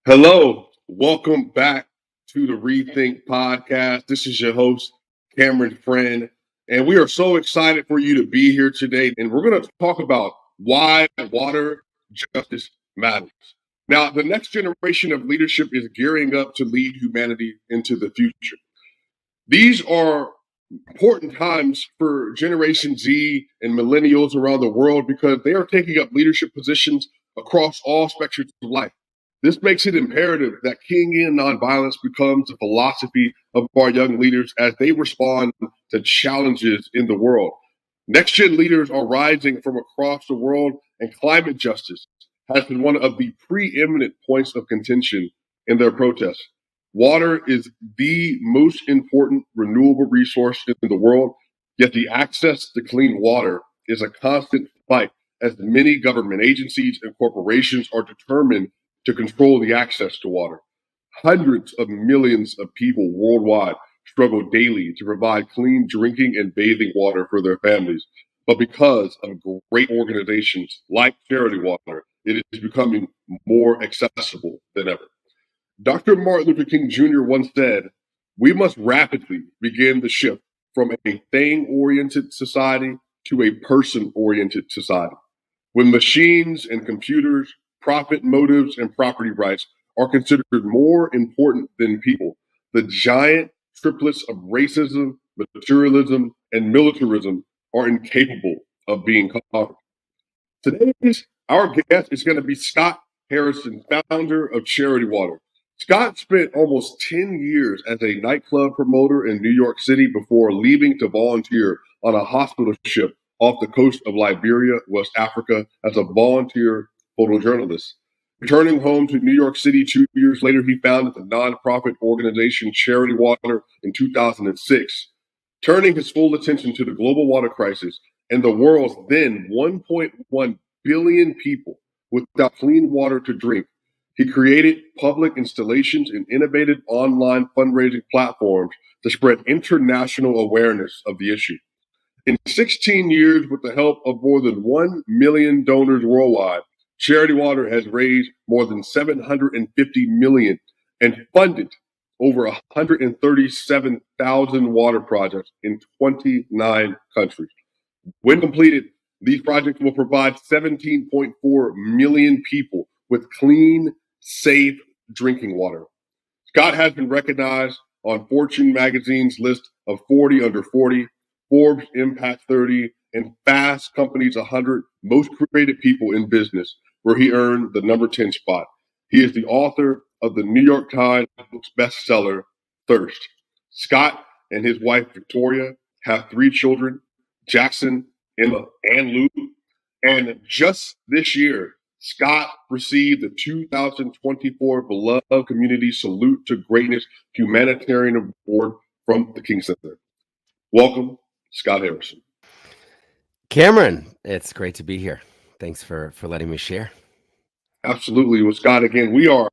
Hello, welcome back to the ReThink podcast. This is your host, Cameron Friend, and we are so excited for you to be here today. And we're going to talk about why water justice matters. Now, the next generation of leadership is gearing up to lead humanity into the future. These are important times for Generation Z and millennials around the world because they are taking up leadership positions across all spectrums of life. This makes it imperative that Kingian nonviolence becomes the philosophy of our young leaders as they respond to challenges in the world. Next gen leaders are rising from across the world, and climate justice has been one of the preeminent points of contention in their protests. Water is the most important renewable resource in the world, yet the access to clean water is a constant fight as many government agencies and corporations are determined to control the access to water. Hundreds of millions of people worldwide struggle daily to provide clean drinking and bathing water for their families. But because of great organizations like Charity Water, it is becoming more accessible than ever. Dr. Martin Luther King Jr. once said, "We must rapidly begin the shift from a thing-oriented society to a person-oriented society. When machines and computers, profit motives, and property rights are considered more important than people, the giant triplets of racism, materialism, and militarism are incapable of being conquered." Our guest is going to be Scott Harrison, founder of Charity Water. Scott spent almost 10 years as a nightclub promoter in New York City before leaving to volunteer on a hospital ship off the coast of Liberia, West Africa, as a volunteer photojournalist. Returning home to New York City 2 years later, he founded the nonprofit organization Charity Water in 2006, turning his full attention to the global water crisis and the world's then 1.1 billion people without clean water to drink. He created public installations and innovative online fundraising platforms to spread international awareness of the issue. In 16 years, with the help of more than 1 million donors worldwide, Charity Water has raised more than $750 million and funded over 137,000 water projects in 29 countries. When completed, these projects will provide 17.4 million people with clean, safe drinking water. Scott has been recognized on Fortune magazine's list of 40 under 40, Forbes Impact 30, and Fast Company's 100 most creative people in business, where he earned the number 10 spot. He is the author of the New York Times bestseller, Thirst. Scott and his wife, Victoria, have 3 children, Jackson, Emma, and Lou. And just this year, Scott received the 2024 Beloved Community Salute to Greatness Humanitarian Award from the King Center. Welcome, Scott Harrison. Cameron, it's great to be here. Thanks for letting me share. Absolutely. Well, Scott, again, we are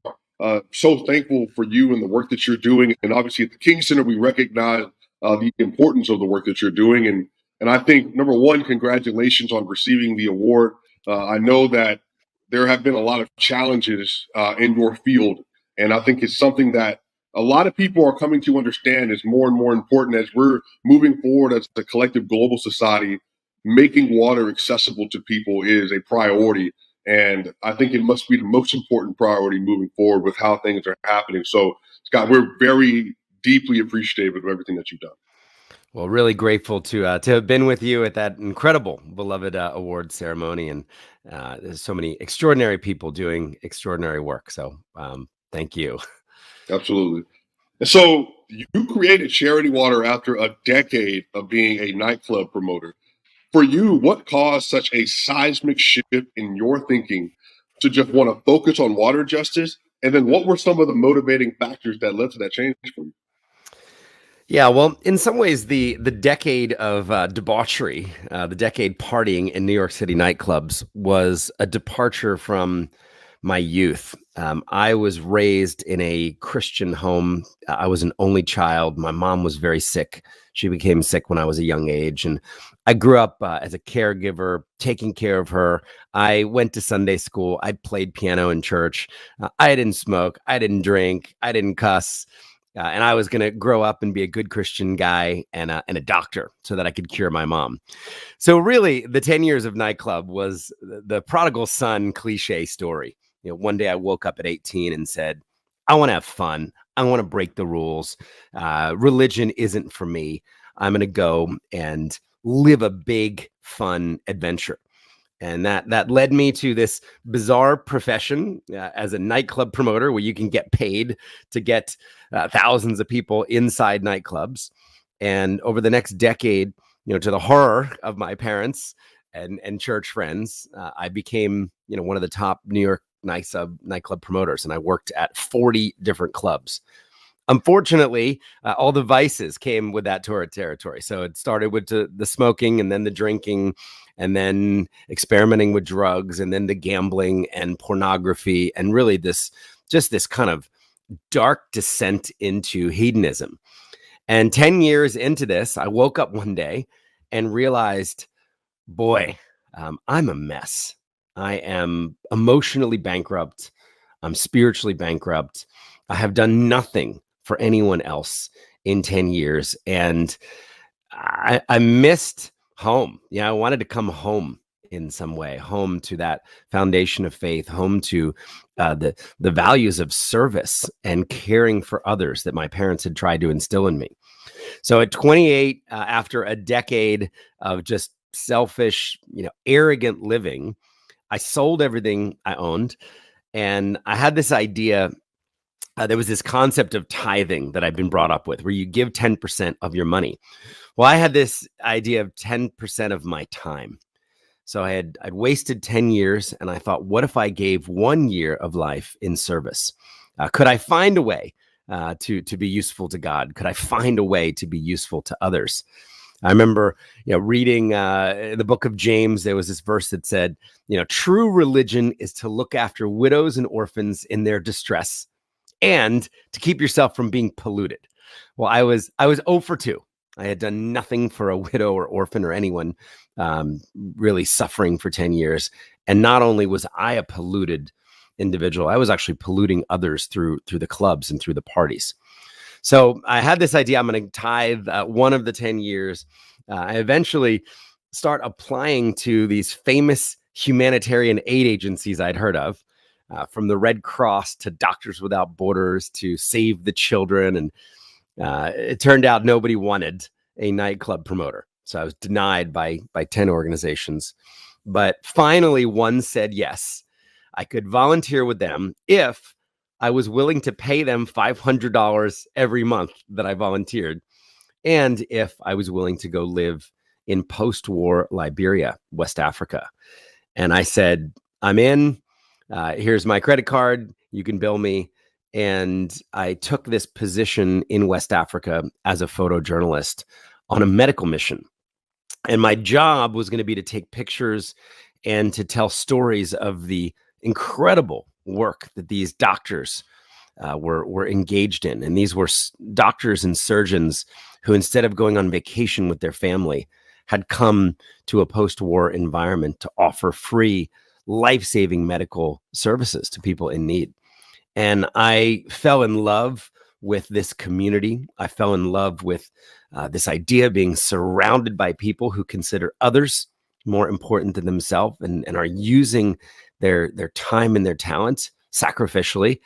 so thankful for you and the work that you're doing. And obviously at the King Center, we recognize the importance of the work that you're doing. And I think, number one, congratulations on receiving the award. I know that there have been a lot of challenges in your field. And I think it's something that a lot of people are coming to understand is more and more important as we're moving forward as a collective global society. Making water accessible to people is a priority. And I think it must be the most important priority moving forward with how things are happening. So, Scott, we're very deeply appreciative of everything that you've done. Well, really grateful to have been with you at that incredible Beloved Award ceremony. And there's so many extraordinary people doing extraordinary work. So thank you. Absolutely. And so you created Charity Water after a decade of being a nightclub promoter. For you, what caused such a seismic shift in your thinking to just want to focus on water justice? And then what were some of the motivating factors that led to that change for you? Yeah, well, in some ways, the decade of debauchery, the decade partying in New York City nightclubs was a departure from my youth. I was raised in a Christian home. I was an only child. My mom was very sick. She became sick when I was a young age. And I grew up as a caregiver, taking care of her. I went to Sunday school. I played piano in church. I didn't smoke. I didn't drink. I didn't cuss. And I was going to grow up and be a good Christian guy and a doctor so that I could cure my mom. So really, the 10 years of nightclub was the prodigal son cliche story. One day I woke up at 18 and said, I want to have fun. I want to break the rules. Religion isn't for me. I'm going to go and live a big, fun adventure. And that led me to this bizarre profession as a nightclub promoter, where you can get paid to get thousands of people inside nightclubs. And over the next decade, to the horror of my parents and church friends, I became, one of the top New York nightclub promoters, and I worked at 40 different clubs. Unfortunately, all the vices came with that territory. So it started with the smoking, and then the drinking, and then experimenting with drugs, and then the gambling and pornography, and really this kind of dark descent into hedonism. And 10 years into this, I woke up one day and realized, boy, I'm a mess. I am emotionally bankrupt. I'm spiritually bankrupt. I have done nothing for anyone else in 10 years. And I missed home. I wanted to come home in some way, home to that foundation of faith, home to the values of service and caring for others that my parents had tried to instill in me. So at 28, after a decade of just selfish, arrogant living, I sold everything I owned. And I had this idea. There was this concept of tithing that I've been brought up with, where you give 10% of your money. Well, I had this idea of 10% of my time. So I'd wasted 10 years, and I thought, what if I gave 1 year of life in service? Could I find a way to be useful to God? Could I find a way to be useful to others? I remember, reading in the book of James, there was this verse that said, true religion is to look after widows and orphans in their distress, and to keep yourself from being polluted. Well, I was 0 for 2. I had done nothing for a widow or orphan or anyone really suffering for 10 years. And not only was I a polluted individual, I was actually polluting others through the clubs and through the parties. So I had this idea, I'm going to tithe one of the 10 years. I eventually start applying to these famous humanitarian aid agencies I'd heard of, from the Red Cross to Doctors Without Borders to Save the Children. And it turned out nobody wanted a nightclub promoter. So I was denied by 10 organizations. But finally, one said yes. I could volunteer with them if I was willing to pay them $500 every month that I volunteered, and if I was willing to go live in post-war Liberia, West Africa. And I said, I'm in. Here's my credit card. You can bill me. And I took this position in West Africa as a photojournalist on a medical mission. And my job was going to be to take pictures and to tell stories of the incredible work that these doctors were engaged in. And these were doctors and surgeons who, instead of going on vacation with their family, had come to a post-war environment to offer free, life-saving medical services to people in need. And I fell in love with this community. I fell in love with this idea of being surrounded by people who consider others more important than themselves, and are using their time and their talent sacrificially.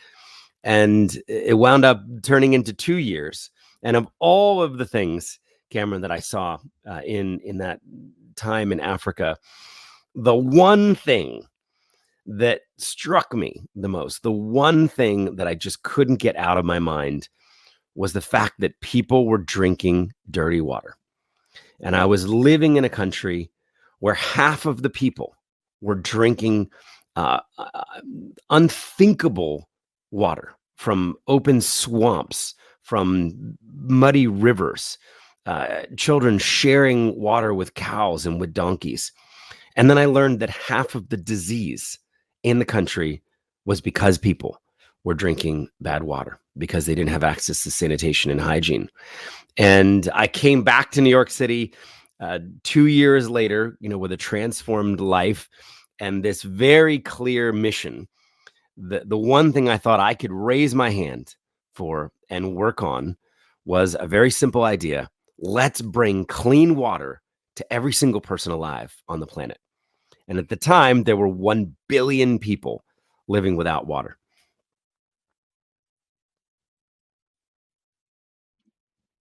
And it wound up turning into 2 years. And of all of the things, Cameron, that I saw in that time in Africa, the one thing that struck me the most, the one thing that I just couldn't get out of my mind, was the fact that people were drinking dirty water. And I was living in a country where half of the people were drinking unthinkable water from open swamps, from muddy rivers, children sharing water with cows and with donkeys. And then I learned that half of the disease in the country was because people were drinking bad water, because they didn't have access to sanitation and hygiene. And I came back to New York City 2 years later, with a transformed life and this very clear mission. The one thing I thought I could raise my hand for and work on was a very simple idea. Let's bring clean water to every single person alive on the planet. And at the time, there were 1 billion people living without water.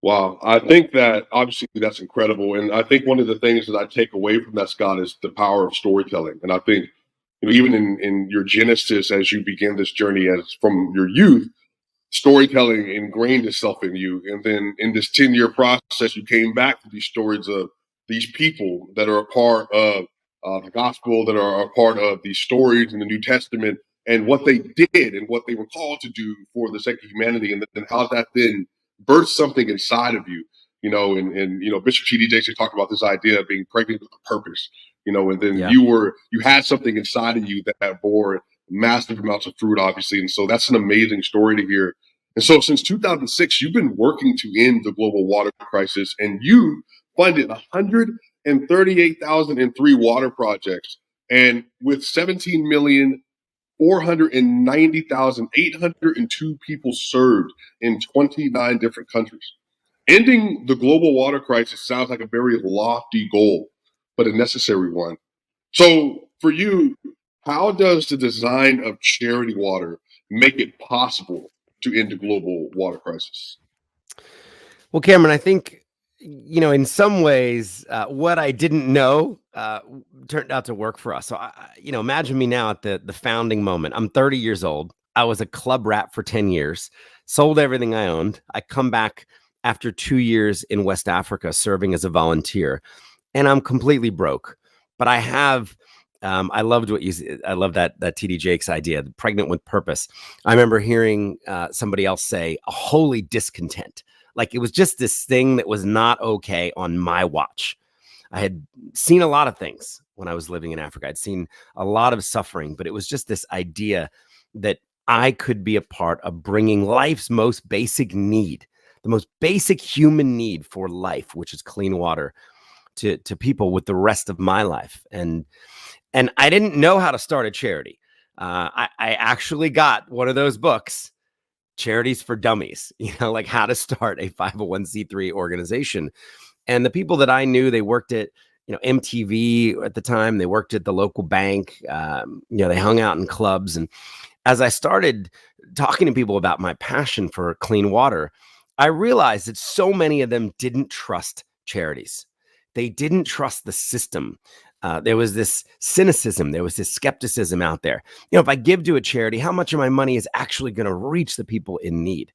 Wow. I think that obviously that's incredible. And I think one of the things that I take away from that, Scott, is the power of storytelling. And I think, even in your genesis, as you begin this journey as from your youth, storytelling ingrained itself in you. And then in this 10-year process, you came back to these stories of these people that are a part of the gospel, that are a part of these stories in the New Testament, and what they did and what they were called to do for the sake of humanity, and then how that then birthed something inside of you. And Bishop T.D. Jakes talked about this idea of being pregnant with a purpose. And then Yeah. you had something inside of you that bore massive amounts of fruit, obviously. And so that's an amazing story to hear. And so since 2006, you've been working to end the global water crisis, and you funded 138,003 water projects, and with 17,490,802 people served in 29 different countries. Ending the global water crisis sounds like a very lofty goal, but a necessary one. So for you, how does the design of charity water make it possible to end the global water crisis? Well, Cameron, I think, in some ways, what I didn't know turned out to work for us. So, imagine me now at the founding moment. I'm 30 years old. I was a club rat for 10 years, sold everything I owned. I come back after 2 years in West Africa serving as a volunteer, and I'm completely broke. But I have, I loved I love that TD Jakes idea, the pregnant with purpose. I remember hearing somebody else say a holy discontent. Like it was just this thing that was not okay on my watch. I had seen a lot of things when I was living in Africa. I'd seen a lot of suffering, but it was just this idea that I could be a part of bringing life's most basic need, the most basic human need for life, which is clean water, to people with the rest of my life. And I didn't know how to start a charity. I actually got one of those books, Charities for Dummies, like how to start a 501c3 organization. And the people that I knew, they worked at, MTV at the time. They worked at the local bank. They hung out in clubs. And as I started talking to people about my passion for clean water, I realized that so many of them didn't trust charities. They didn't trust the system. There was this cynicism. There was this skepticism out there. If I give to a charity, how much of my money is actually going to reach the people in need?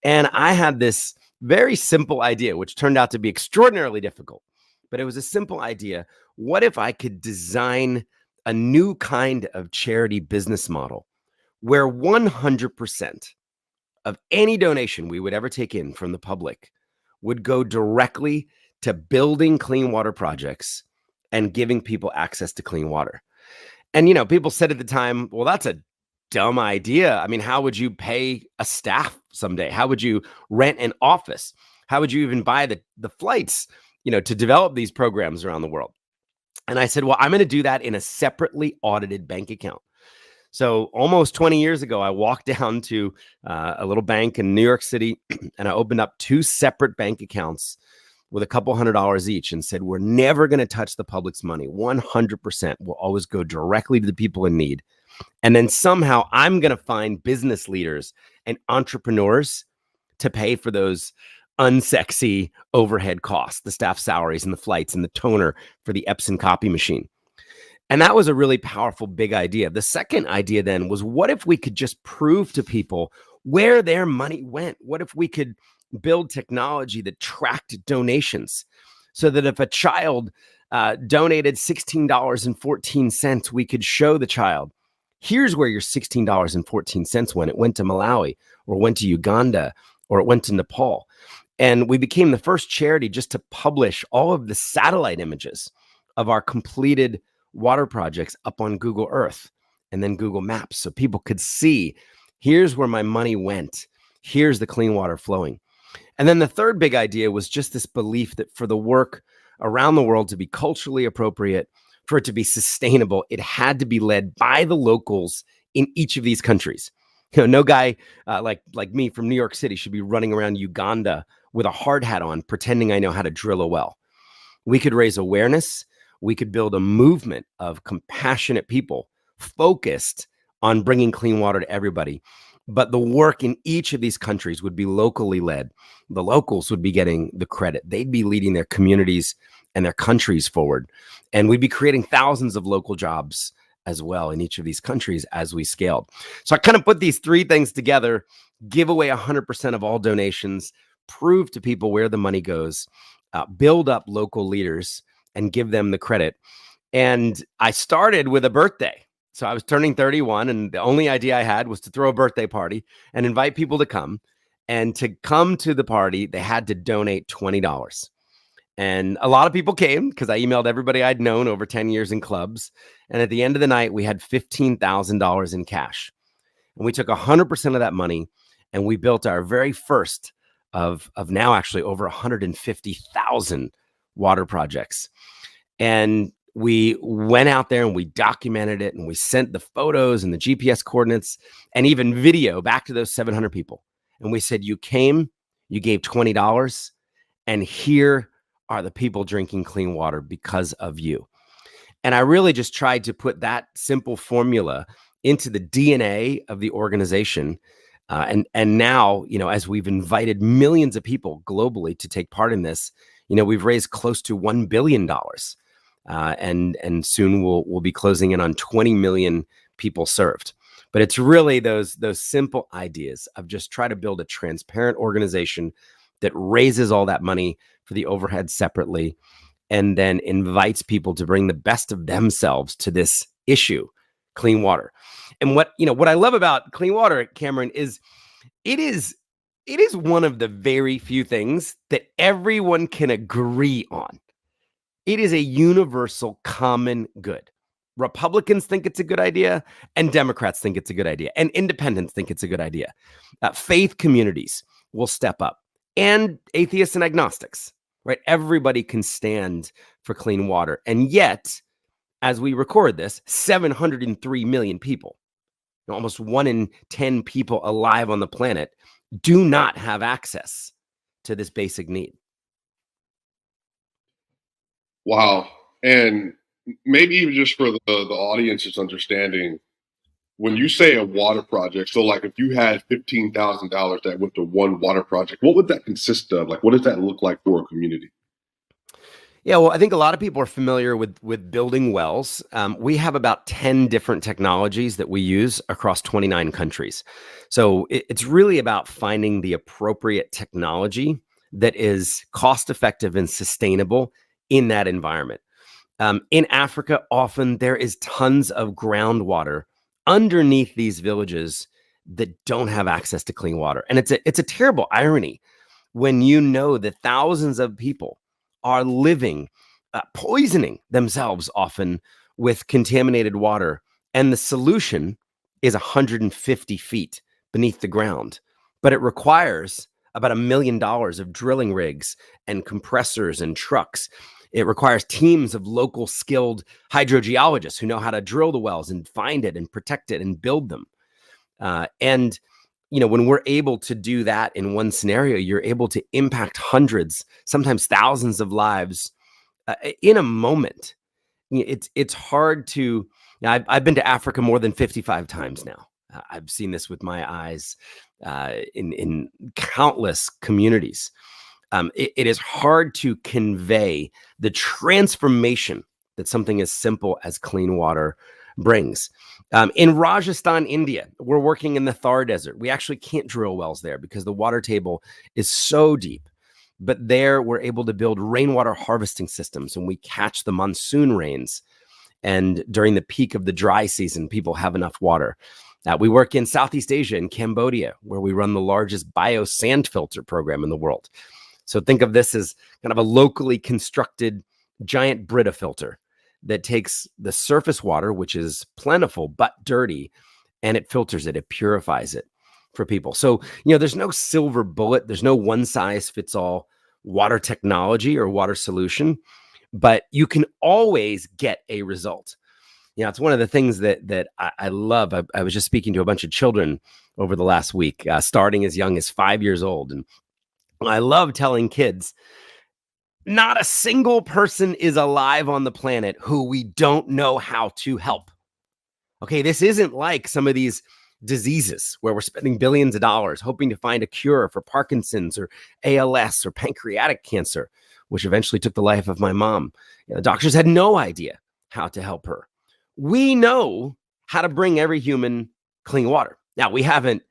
And I had this very simple idea, which turned out to be extraordinarily difficult. But it was a simple idea. What if I could design a new kind of charity business model where 100% of any donation we would ever take in from the public would go directly to building clean water projects and giving people access to clean water? And, people said at the time, well, that's a dumb idea. I mean, how would you pay a staff someday? How would you rent an office? How would you even buy the flights, to develop these programs around the world? And I said, well, I'm going to do that in a separately audited bank account. So almost 20 years ago, I walked down to a little bank in New York City, and I opened up 2 separate bank accounts with a couple $100s each and said, we're never going to touch the public's money. 100% will always go directly to the people in need. And then somehow I'm going to find business leaders and entrepreneurs to pay for those unsexy overhead costs, the staff salaries and the flights and the toner for the Epson copy machine. And that was a really powerful, big idea. The second idea then was, what if we could just prove to people where their money went? What if we could build technology that tracked donations so that if a child donated $16.14, we could show the child, here's where your $16.14 went. It went to Malawi, or went to Uganda, or it went to Nepal. And we became the first charity just to publish all of the satellite images of our completed water projects up on Google Earth. and then Google Maps so people could see, here's where my money went. Here's the clean water flowing. And then the third big idea was just this belief that for the work around the world to be culturally appropriate, for it to be sustainable, it had to be led by the locals in each of these countries. No guy like me from New York City should be running around Uganda with a hard hat on, pretending I know how to drill a well. We could raise awareness. We could build a movement of compassionate people focused on bringing clean water to everybody. But the work in each of these countries would be locally led. The locals would be getting the credit. They'd be leading their communities and their countries forward. And we'd be creating thousands of local jobs as well in each of these countries as we scaled. So I kind of put these three things together: give away 100% of all donations, prove to people where the money goes, build up local leaders and give them the credit. And I started with a birthday. So I was turning 31, and the only idea I had was to throw a birthday party and invite people to come. And to come to the party, they had to donate $20. And a lot of people came because I emailed everybody I'd known over 10 years in clubs. And at the end of the night, we had $15,000 in cash. And we took 100% of that money and we built our very first of now actually over 150,000 water projects. And we went out there and we documented it, and we sent the photos and the GPS coordinates and even video back to those 700 people. And we said, you came, you gave $20, and here are the people drinking clean water because of you. And I really just tried to put that simple formula into the DNA of the organization. And now, as we've invited millions of people globally to take part in this, we've raised close to $1 billion. And soon we'll be closing in on 20 million people served. But it's really those simple ideas of just try to build a transparent organization that raises all that money for the overhead separately, and then invites people to bring the best of themselves to this issue, clean water. And what I love about clean water, Cameron, is it is one of the very few things that everyone can agree on. It is a universal common good. Republicans think it's a good idea, and Democrats think it's a good idea, and independents think it's a good idea. Faith communities will step up, and atheists and agnostics, right? Everybody can stand for clean water. And yet, as we record this, 703 million people, almost 1 in 10 people alive on the planet, do not have access to this basic need. Wow. And maybe even just for the audience's understanding, when you say a water project, so like if you had $15,000 that went to one water project, what would that consist of? Like, what does that look like for a community? Yeah, well, I think a lot of people are familiar with building wells. We have about 10 different technologies that we use across 29 countries. So it's really about finding the appropriate technology that is cost effective and sustainable in that environment. In Africa, often there is tons of groundwater underneath these villages that don't have access to clean water. And it's a terrible irony when you know that thousands of people are living, poisoning themselves often with contaminated water. And the solution is 150 feet beneath the ground. But it requires about $1 million of drilling rigs and compressors and trucks. It requires teams of local skilled hydrogeologists who know how to drill the wells and find it and protect it and build them. And when we're able to do that in one scenario, you're able to impact hundreds, sometimes thousands of lives in a moment. It's hard to. I've been to Africa more than 55 times now. I've seen this with my eyes in countless communities. It is hard to convey the transformation that something as simple as clean water brings. In Rajasthan, India, we're working in the Thar Desert. We actually can't drill wells there because the water table is so deep. But there, we're able to build rainwater harvesting systems, and we catch the monsoon rains. And during the peak of the dry season, people have enough water. We work in Southeast Asia, in Cambodia, where we run the largest bio sand filter program in the world. So think of this as kind of a locally constructed giant Brita filter that takes the surface water, which is plentiful but dirty, and it filters it, it purifies it for people. So, there's no silver bullet, there's no one size fits all water technology or water solution, but you can always get a result. It's one of the things that I love. I was just speaking to a bunch of children over the last week, starting as young as 5 years old. And I love telling kids, not a single person is alive on the planet who we don't know how to help. Okay, this isn't like some of these diseases where we're spending billions of dollars hoping to find a cure for Parkinson's or ALS or pancreatic cancer, which eventually took the life of my mom. Doctors had no idea how to help her. We know how to bring every human clean water. Now, we haven't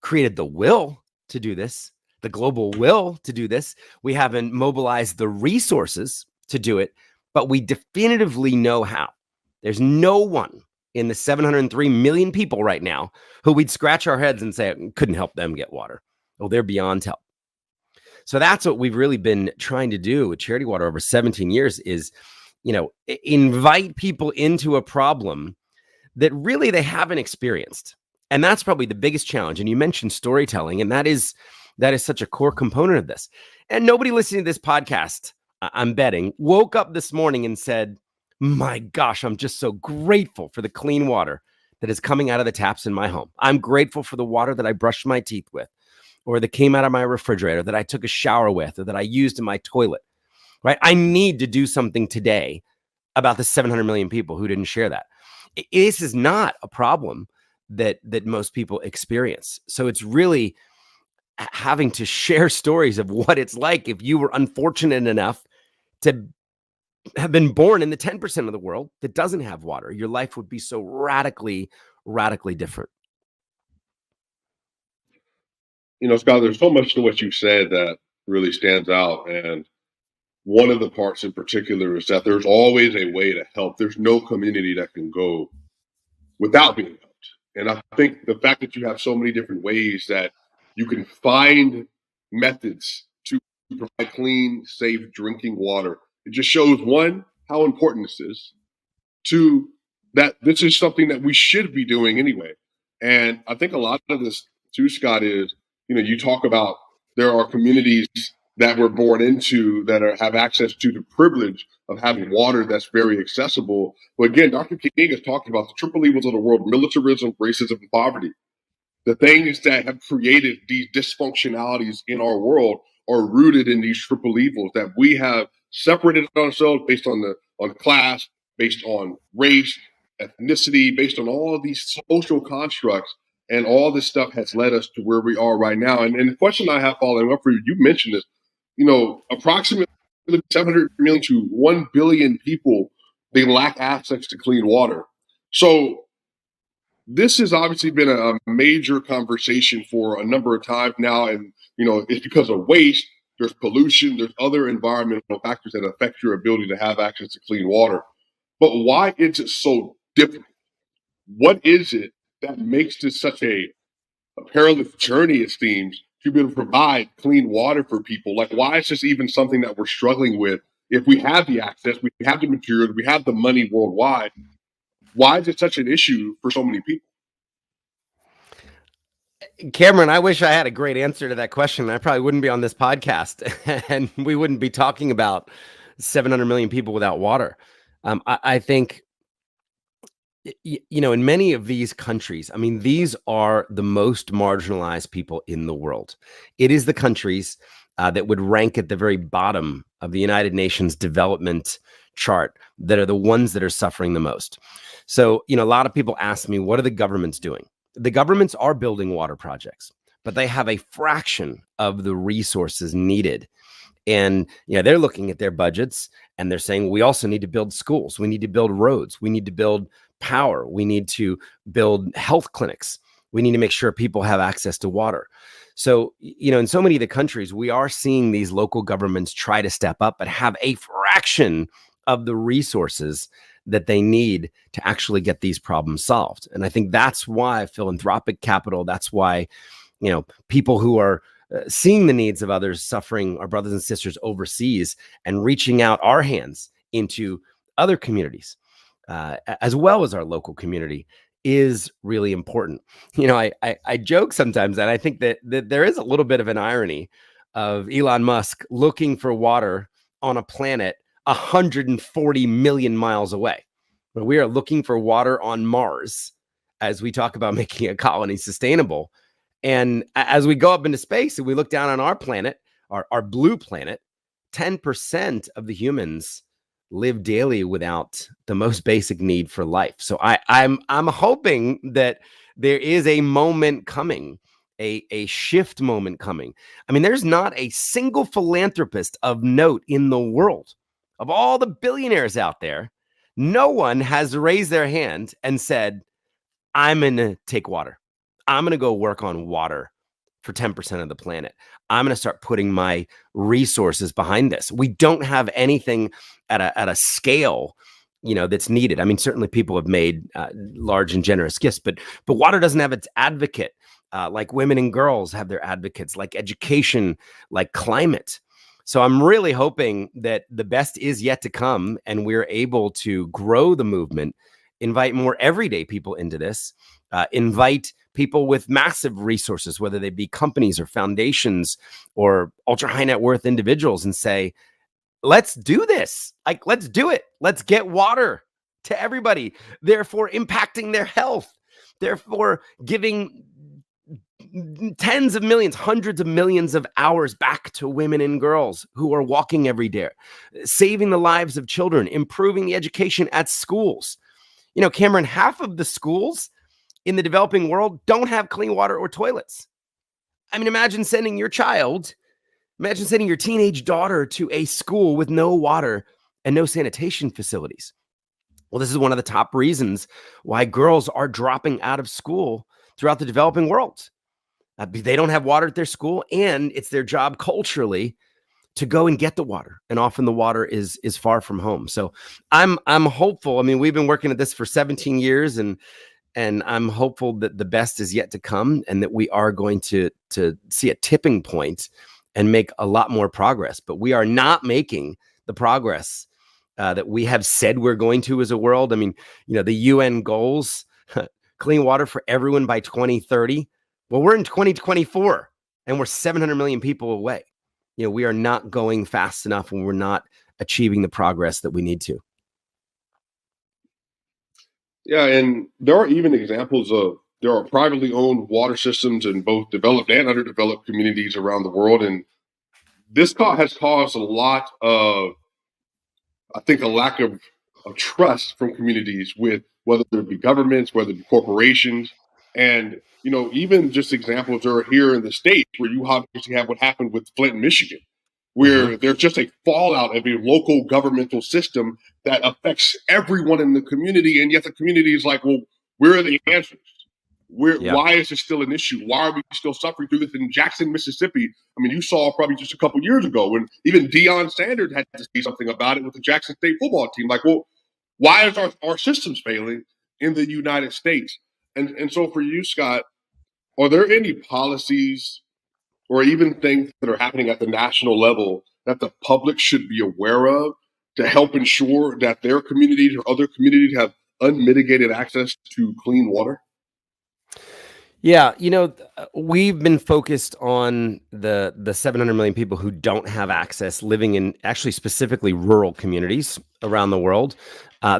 created the will to do this, the global will to do this. We haven't mobilized the resources to do it, but we definitively know how. There's no one in the 703 million people right now who we'd scratch our heads and say, couldn't help them get water. Oh, they're beyond help. So that's what we've really been trying to do with Charity Water over 17 years is, invite people into a problem that really they haven't experienced. And that's probably the biggest challenge. And you mentioned storytelling, and that is such a core component of this. And nobody listening to this podcast, I'm betting, woke up this morning and said, my gosh, I'm just so grateful for the clean water that is coming out of the taps in my home. I'm grateful for the water that I brushed my teeth with, or that came out of my refrigerator, that I took a shower with, or that I used in my toilet, right? I need to do something today about the 700 million people who didn't share that. This is not a problem that most people experience. So it's really having to share stories of what it's like if you were unfortunate enough to have been born in the 10% of the world that doesn't have water. Your life would be so radically, radically different. Scott, there's so much to what you said that really stands out. And one of the parts in particular is that there's always a way to help. There's no community that can go without being helped. And I think the fact that you have so many different ways that you can find methods to provide clean, safe drinking water, it just shows, one, how important this is. Two, that this is something that we should be doing anyway. And I think a lot of this too, Scott, is, you talk about there are communities that we're born into that have access to the privilege of having water that's very accessible. But again, Dr. King has talked about the triple evils of the world: militarism, racism, and poverty. The things that have created these dysfunctionalities in our world are rooted in these triple evils that we have separated ourselves based on class, based on race, ethnicity, based on all of these social constructs. And all this stuff has led us to where we are right now. And the question I have following up for you, you mentioned this, approximately 700 million to 1 billion people, they lack access to clean water. So this has obviously been a major conversation for a number of times now. And, it's because of waste, there's pollution, there's other environmental factors that affect your ability to have access to clean water. But why is it so difficult? What is it that makes this such a perilous journey, it seems, to be able to provide clean water for people? Like, why is this even something that we're struggling with? If we have the access, we have the materials, we have the money worldwide, why is it such an issue for so many people? Cameron, I wish I had a great answer to that question. I probably wouldn't be on this podcast and we wouldn't be talking about 700 million people without water. I think, in many of these countries, these are the most marginalized people in the world. It is the countries that would rank at the very bottom of the United Nations development chart that are the ones that are suffering the most. So, a lot of people ask me, what are the governments doing? The governments are building water projects, but they have a fraction of the resources needed. And they're looking at their budgets and they're saying, we also need to build schools. We need to build roads. We need to build power. We need to build health clinics. We need to make sure people have access to water. So, in so many of the countries, we are seeing these local governments try to step up, but have a fraction of the resources that they need to actually get these problems solved. And I think that's why philanthropic capital, that's why, people who are seeing the needs of others suffering, our brothers and sisters overseas, and reaching out our hands into other communities, as well as our local community, is really important. I joke sometimes, and I think that there is a little bit of an irony of Elon Musk looking for water on a planet 140 million miles away. But we are looking for water on Mars as we talk about making a colony sustainable. And as we go up into space and we look down on our planet, our blue planet, 10% of the humans live daily without the most basic need for life. So I'm hoping that there is a moment coming, a shift moment coming. I mean, there's not a single philanthropist of note in the world. Of all the billionaires out there, no one has raised their hand and said, I'm going to take water. I'm going to go work on water for 10% of the planet. I'm going to start putting my resources behind this. We don't have anything at a scale, that's needed. I mean, certainly people have made large and generous gifts, but water doesn't have its advocate, like women and girls have their advocates, like education, like climate. So I'm really hoping that the best is yet to come, and we're able to grow the movement, invite more everyday people into this, invite people with massive resources, whether they be companies or foundations or ultra high net worth individuals, and say, let's do this. Like, let's do it. Let's get water to everybody, therefore impacting their health, therefore giving tens of millions, hundreds of millions of hours back to women and girls who are walking every day, saving the lives of children, improving the education at schools. Cameron, half of the schools in the developing world don't have clean water or toilets. I mean, imagine sending your teenage daughter to a school with no water and no sanitation facilities. Well, this is one of the top reasons why girls are dropping out of school throughout the developing world. They don't have water at their school, and it's their job culturally to go and get the water. And often the water is far from home. So I'm hopeful. I mean, we've been working at this for 17 years, and I'm hopeful that the best is yet to come, and that we are going to see a tipping point and make a lot more progress. But we are not making the progress that we have said we're going to as a world. I mean, the UN goals, clean water for everyone by 2030. Well, we're in 2024 and we're 700 million people away. We are not going fast enough, and we're not achieving the progress that we need to. Yeah, and there are even examples of there are privately owned water systems in both developed and underdeveloped communities around the world. And this has caused a lot of, I think, a lack of trust from communities with whether it be governments, whether it be corporations. And, even just examples are here in the States where you obviously have what happened with Flint, Michigan, where there's just a fallout of a local governmental system that affects everyone in the community. And yet the community is like, well, where are the answers? Why is this still an issue? Why are we still suffering through this? In Jackson, Mississippi, I mean, you saw probably just a couple years ago when even Deion Sanders had to say something about it with the Jackson State football team. Like, well, why is our systems failing in the United States? And so for you, Scott, are there any policies or even things that are happening at the national level that the public should be aware of to help ensure that their communities or other communities have unmitigated access to clean water? Yeah, we've been focused on the 700 million people who don't have access, living in actually specifically rural communities around the world.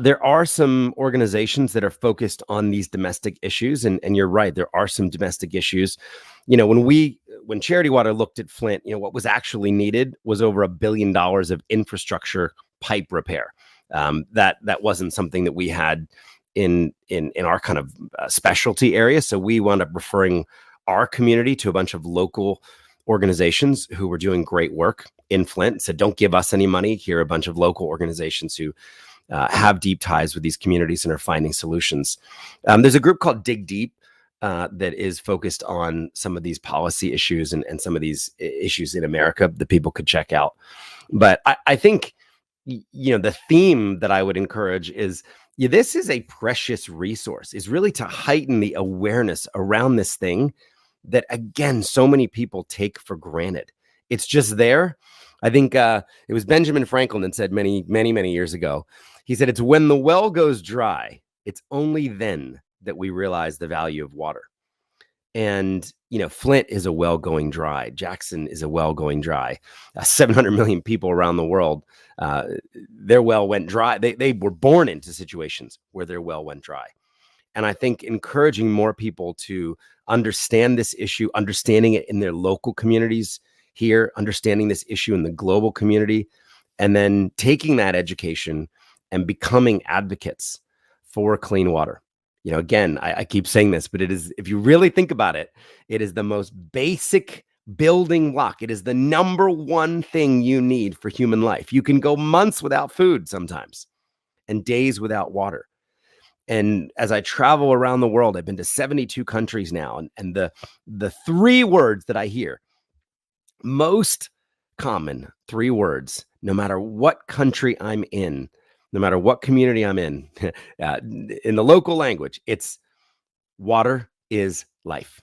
There are some organizations that are focused on these domestic issues, and you're right, there are some domestic issues. When Charity Water looked at Flint, what was actually needed was over $1 billion of infrastructure pipe repair. That wasn't something that we had in our kind of specialty area. So we wound up referring our community to a bunch of local organizations who were doing great work in Flint. Said, don't give us any money. Here are a bunch of local organizations who have deep ties with these communities and are finding solutions. There's a group called Dig Deep that is focused on some of these policy issues and some of these issues in America that people could check out. But I think, the theme that I would encourage is, this is a precious resource, is really to heighten the awareness around this thing that, again, so many people take for granted. It's just there. I think it was Benjamin Franklin that said many, many, many years ago. He said, "It's when the well goes dry, it's only then that we realize the value of water." And, Flint is a well going dry. Jackson is a well going dry. 700 million people around the world, their well went dry. They were born into situations where their well went dry. And I think encouraging more people to understand this issue, understanding it in their local communities here, understanding this issue in the global community, and then taking that education and becoming advocates for clean water. Again, I keep saying this, but it is, if you really think about it, it is the most basic building block. It is the number one thing you need for human life. You can go months without food sometimes and days without water. And as I travel around the world, I've been to 72 countries now. And the three words that I hear, most common three words, no matter what country I'm in, no matter what community I'm in the local language, it's water is life.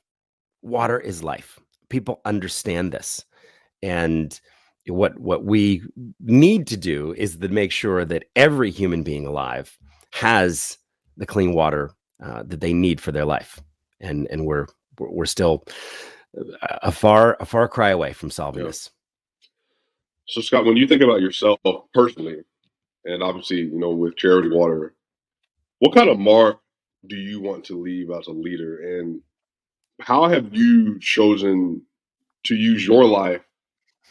Water is life. People understand this. And what we need to do is to make sure that every human being alive has the clean water that they need for their life. And we're still a far cry away from solving this. So Scott, when you think about yourself personally, and obviously, with Charity Water, what kind of mark do you want to leave as a leader? And how have you chosen to use your life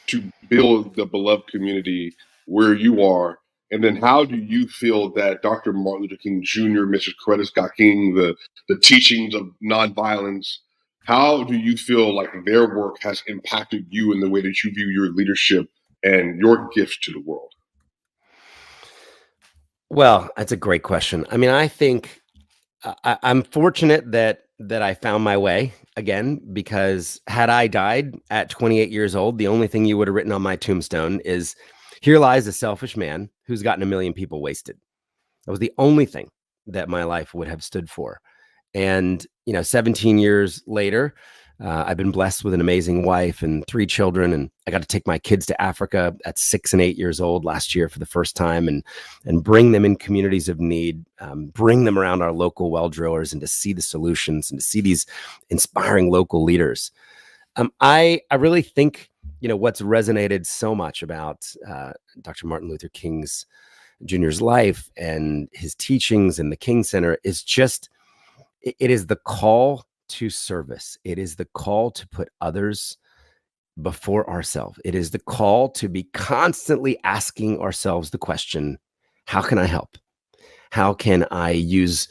to build the beloved community where you are? And then how do you feel that Dr. Martin Luther King Jr., Mr. Coretta Scott King, the teachings of nonviolence, how do you feel like their work has impacted you in the way that you view your leadership and your gifts to the world? Well, that's a great question. I mean, I think I'm fortunate that I found my way again, because had I died at 28 years old, the only thing you would have written on my tombstone is, "Here lies a selfish man who's gotten a million people wasted." That was the only thing that my life would have stood for. And, 17 years later, I've been blessed with an amazing wife and 3 children. And I got to take my kids to Africa at 6 and 8 years old last year for the first time, and bring them in communities of need, bring them around our local well drillers, and to see the solutions and to see these inspiring local leaders. I really think, what's resonated so much about Dr. Martin Luther King's Jr.'s life and his teachings in the King Center is just, it is the call to service. It is the call to put others before ourselves. It is the call to be constantly asking ourselves the question, how can I help? How can I use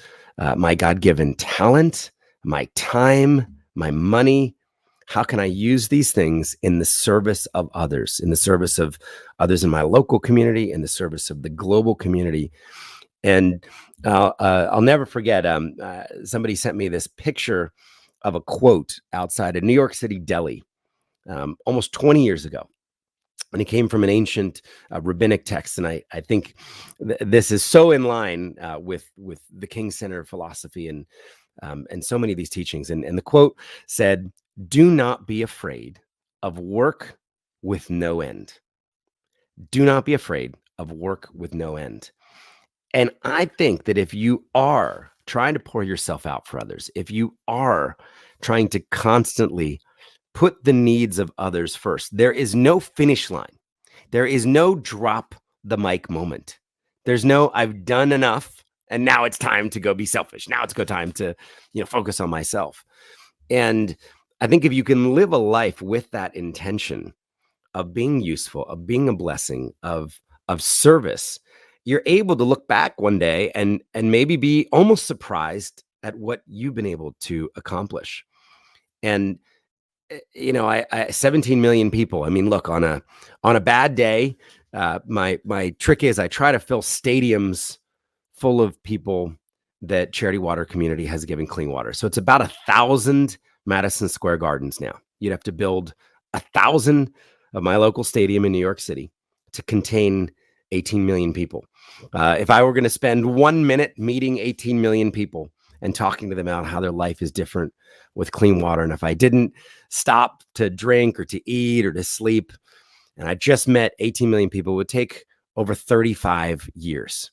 my God-given talent, my time, my money? How can I use these things in the service of others, in the service of others in my local community, in the service of the global community? And I'll never forget, somebody sent me this picture of a quote outside a New York City deli almost 20 years ago. And it came from an ancient rabbinic text. And I think this is so in line with the King Center philosophy and so many of these teachings. And the quote said, "Do not be afraid of work with no end." Do not be afraid of work with no end. And I think that if you are trying to pour yourself out for others, if you are trying to constantly put the needs of others first, there is no finish line. There is no drop the mic moment. There's no, I've done enough and now it's time to go be selfish. Now it's go time to, focus on myself. And I think if you can live a life with that intention of being useful, of being a blessing, of service, you're able to look back one day and maybe be almost surprised at what you've been able to accomplish. And 17 million people. I mean, look, on a bad day, my trick is I try to fill stadiums full of people that Charity Water Community has given clean water. So it's about 1,000 Madison Square Gardens now. You'd have to build 1,000 of my local stadium in New York City to contain 18 million people. If I were going to spend 1 minute meeting 18 million people and talking to them about how their life is different with clean water, and if I didn't stop to drink or to eat or to sleep, and I just met 18 million people, it would take over 35 years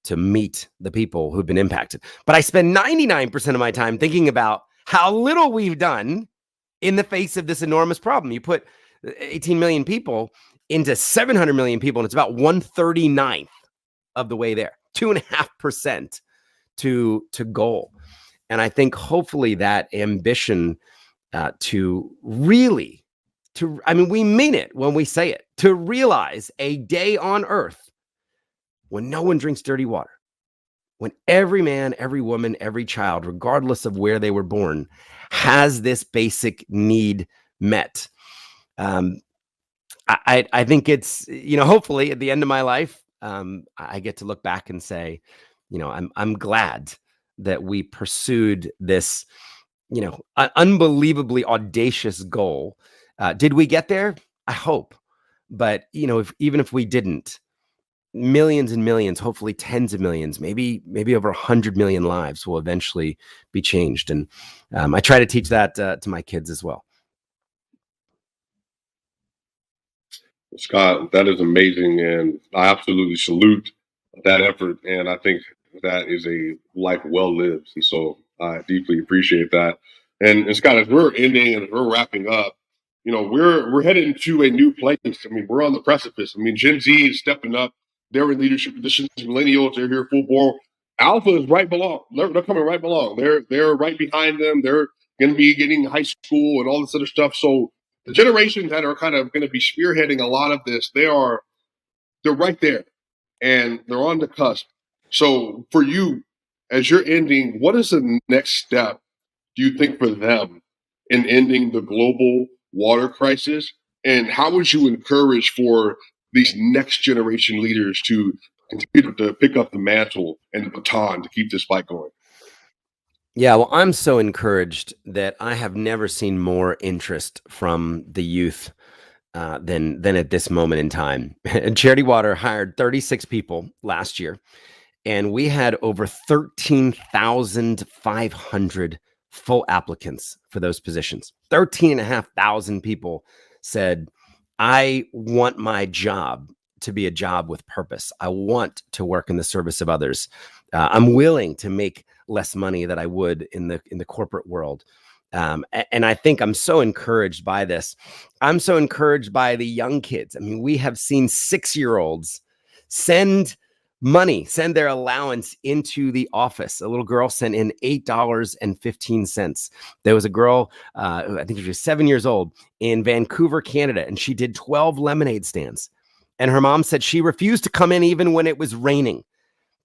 to meet the people who've been impacted. But I spend 99% of my time thinking about how little we've done in the face of this enormous problem. You put 18 million people into 700 million people, and it's about 139th of the way there, 2.5% to goal. And I think hopefully that ambition to really, we mean it when we say it, to realize a day on earth when no one drinks dirty water, when every man, every woman, every child, regardless of where they were born, has this basic need met. I think it's, hopefully at the end of my life, I get to look back and say, I'm glad that we pursued this, unbelievably audacious goal. Did we get there? I hope. But, even if we didn't, millions and millions, hopefully tens of millions, maybe over 100 million lives will eventually be changed. And I try to teach that to my kids as well. Scott, that is amazing, and I absolutely salute that effort. And I think that is a life well lived. And so I deeply appreciate that. And Scott, as we're ending and as we're wrapping up, we're headed into a new place. I mean, we're on the precipice. I mean, Gen Z is stepping up. They're in leadership positions. Millennials, they're here full bore. Alpha is right below. They're coming right below. They're right behind them. They're going to be getting high school and all this other stuff. So the generations that are kind of going to be spearheading a lot of this, they're right there and they're on the cusp. So for you, as you're ending, what is the next step, do you think, for them in ending the global water crisis? And how would you encourage for these next generation leaders to continue to pick up the mantle and the baton to keep this fight going? Yeah, well, I'm so encouraged that I have never seen more interest from the youth than at this moment in time. And Charity Water hired 36 people last year, and we had over 13,500 full applicants for those positions. 13,500 people said, I want my job to be a job with purpose. I want to work in the service of others. I'm willing to make less money than I would in the corporate world. And I think I'm so encouraged by this. I'm so encouraged by the young kids. I mean, we have seen 6-year-olds send their allowance into the office. A little girl sent in $8.15. There was a girl, I think she was 7 years old, in Vancouver, Canada, and she did 12 lemonade stands. And her mom said she refused to come in even when it was raining,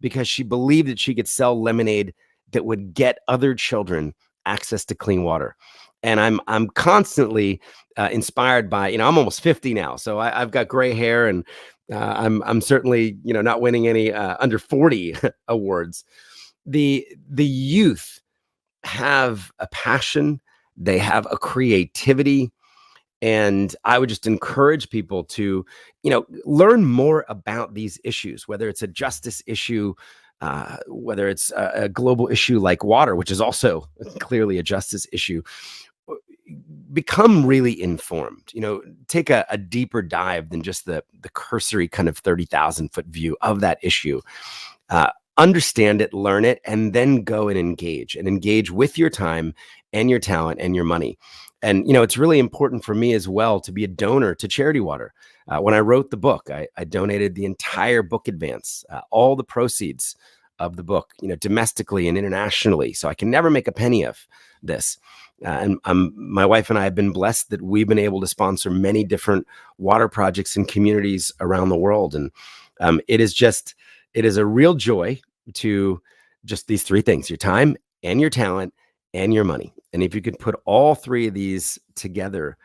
because she believed that she could sell lemonade that would get other children access to clean water. And I'm constantly inspired by, I'm almost 50 now, so I've got gray hair, and I'm certainly, not winning any under 40 awards. The youth have a passion, they have a creativity, and I would just encourage people to, learn more about these issues, whether it's a justice issue, whether it's a global issue like water, which is also clearly a justice issue. Become really informed, take a deeper dive than just the cursory kind of 30,000-foot view of that issue. Understand it, learn it, and then go and engage with your time and your talent and your money. And, it's really important for me as well to be a donor to Charity Water. When I wrote the book, I donated the entire book advance, all the proceeds of the book, domestically and internationally. So I can never make a penny of this. And my wife and I have been blessed that we've been able to sponsor many different water projects in communities around the world. And it is a real joy to just these three things: your time and your talent and your money. And if you could put all three of these together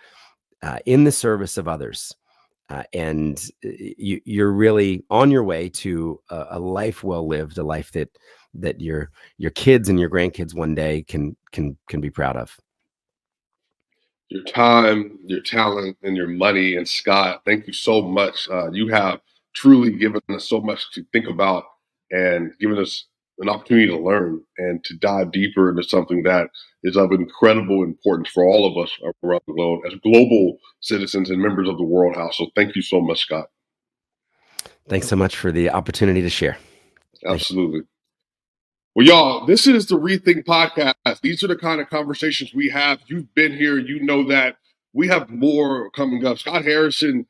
in the service of others, and you're really on your way to a life well lived, a life that your kids and your grandkids one day can be proud of. Your time, your talent, and your money. And Scott, thank you so much. You have truly given us so much to think about and given us an opportunity to learn and to dive deeper into something that is of incredible importance for all of us around the globe as global citizens and members of the World House. So thank you so much, Scott. Thanks so much for the opportunity to share. Absolutely. Well, y'all, this is the ReThink podcast. These are the kind of conversations we have. You've been here. You know that. We have more coming up. Scott Harrison,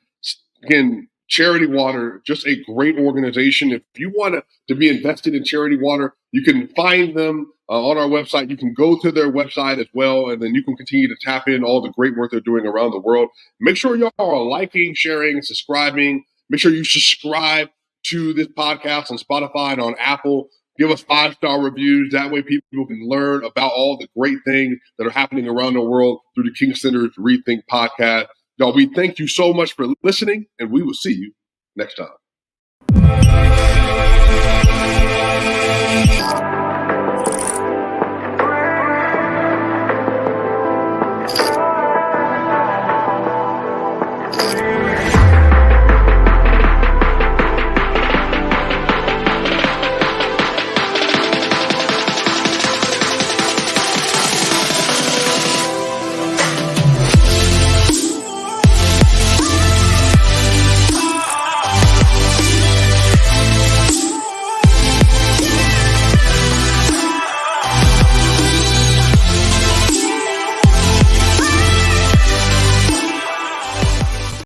again, Charity Water, just a great organization. If you want to be invested in Charity Water, you can find them on our website. You can go to their website as well, and then you can continue to tap in all the great work they're doing around the world. Make sure y'all are liking, sharing, and subscribing. Make sure you subscribe to this podcast on Spotify and on Apple. Give us 5-star reviews. That way people can learn about all the great things that are happening around the world through the King Center's ReThink podcast. Y'all, we thank you so much for listening, and we will see you next time.